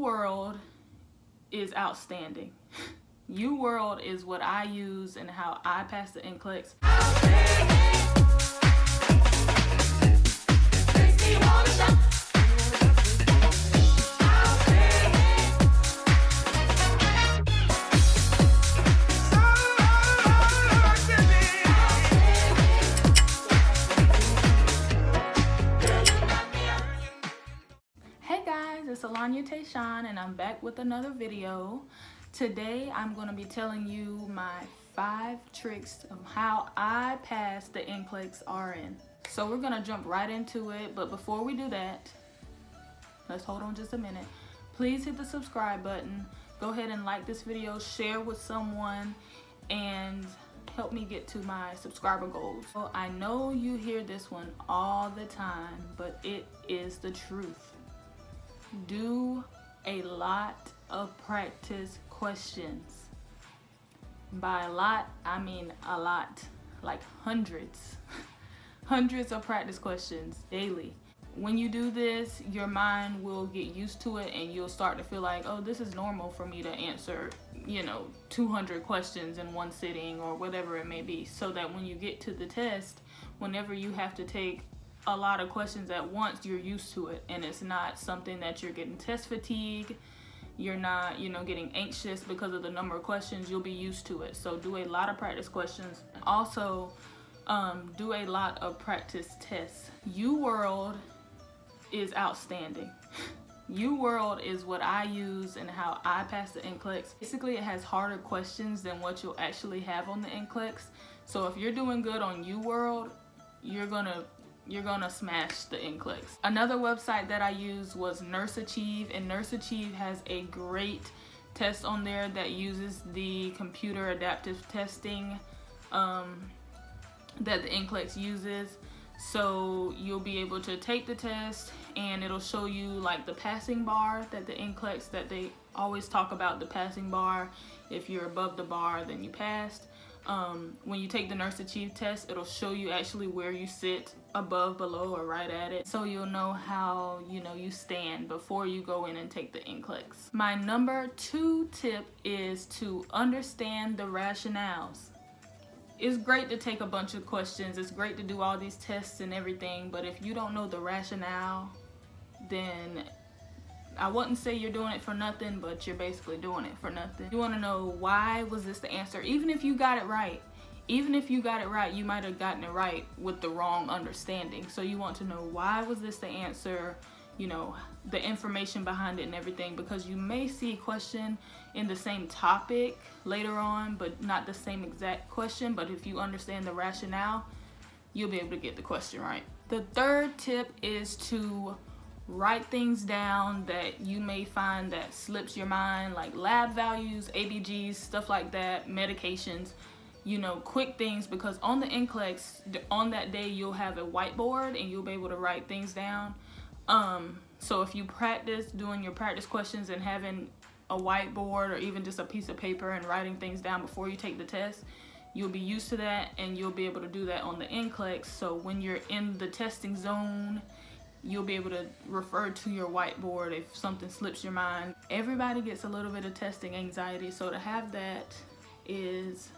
Uworld is outstanding. Uworld is what I use and how I pass the Nclex. It's Nclex-Rn and I'm back with another video. Today I'm going to be telling you my 5 tricks of how I pass the Nclex-Rn. So we're going to jump right into it, but before we do that, let's hold on just a minute. Please hit the subscribe button, go ahead and like this video, share with someone, and help me get to my subscriber goals. So I know you hear this one all the time, but it is the truth. Do a lot of practice questions. By a lot, I mean a lot, like hundreds. Hundreds of practice questions daily. When you do this, your mind will get used to it and you'll start to feel like, oh, this is normal for me to answer, 200 questions in one sitting or whatever it may be. So that when you get to the test, whenever you have to take a lot of questions at once, you're used to it and it's not something that you're getting test fatigue. You're not getting anxious because of the number of questions. You'll be used to it. So do a lot of practice questions. Also do a lot of practice tests. Uworld is outstanding. Uworld is what I use and how I pass the Nclex. Basically it has harder questions than what you'll actually have on the Nclex. So if you're doing good on Uworld, you're gonna smash the Nclex. Another website that I used was Nurse-Achieve, and Nurse-Achieve has a great test on there that uses the computer adaptive testing that the Nclex uses. So you'll be able to take the test and it'll show you like the passing bar that the Nclex, that they always talk about, the passing bar. If you're above the bar, then you passed. When you take the Nurse-Achieve test, it'll show you actually where you sit, above, below, or right at it, so you'll know how you stand before you go in and take the Nclex. My number 2 tip is to understand the rationales. It's great to take a bunch of questions, it's great to do all these tests and everything, but if you don't know the rationale, then I wouldn't say you're doing it for nothing, but you're basically doing it for nothing. You want to know, why was this the answer? Even if you got it right, you might have gotten it right with the wrong understanding. So you want to know, why was this the answer? The information behind it and everything, because you may see a question in the same topic later on, but not the same exact question. But if you understand the rationale, you'll be able to get the question right. The 3rd tip is to write things down that you may find that slips your mind, like lab values, ABGs, stuff like that, medications, quick things, because on the Nclex, on that day, you'll have a whiteboard and you'll be able to write things down. So if you practice doing your practice questions and having a whiteboard or even just a piece of paper and writing things down before you take the test, you'll be used to that and you'll be able to do that on the Nclex. So when you're in the testing zone, you'll be able to refer to your whiteboard if something slips your mind. Everybody gets a little bit of testing anxiety, so to have that is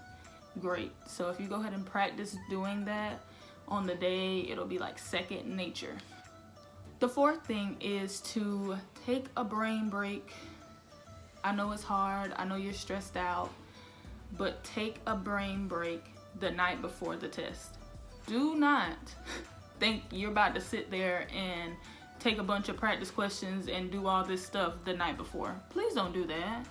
great. So if you go ahead and practice doing that on the day, it'll be like second nature. The 4th thing is to take a brain break. I know it's hard, I know you're stressed out, but take a brain break the night before the test. Do not think you're about to sit there and take a bunch of practice questions and do all this stuff the night before. Please don't do that.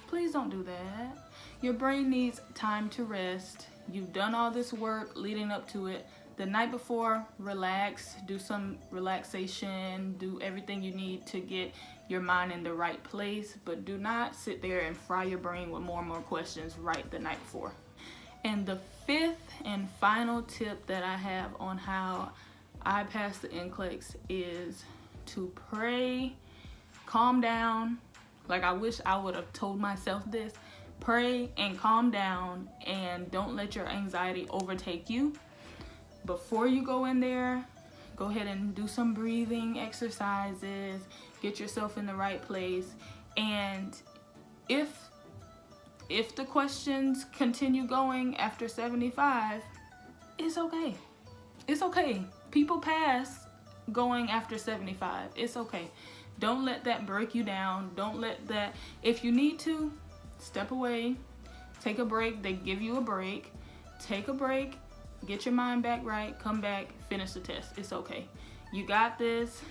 Please don't do that. Your brain needs time to rest. You've done all this work leading up to it. The night before, relax, do some relaxation, do everything you need to get your mind in the right place, but do not sit there and fry your brain with more and more questions right the night before. And the 5th and final tip that I have on how I pass the Nclex is to pray, calm down. Like, I wish I would have told myself this. Pray and calm down and don't let your anxiety overtake you. Before you go in there, go ahead and do some breathing exercises, get yourself in the right place. And if the questions continue going after 75, it's okay. It's okay. People pass going after 75. It's okay. Don't let that break you down. Don't let that, if you need to, step away, take a break. They give you a break. Take a break, get your mind back right, come back, finish the test. It's okay. You got this.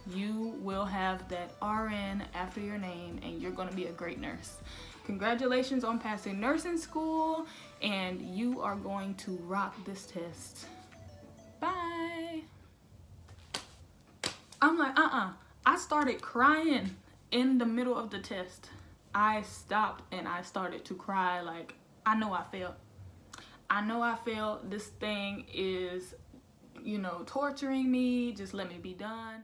You will have that RN after your name, and you're going to be a great nurse. Congratulations on passing nursing school, and you are going to rock this test. Bye. I'm like, I started crying in the middle of the test. I stopped and I started to cry. Like, I know I failed. This thing is, torturing me. Just let me be done.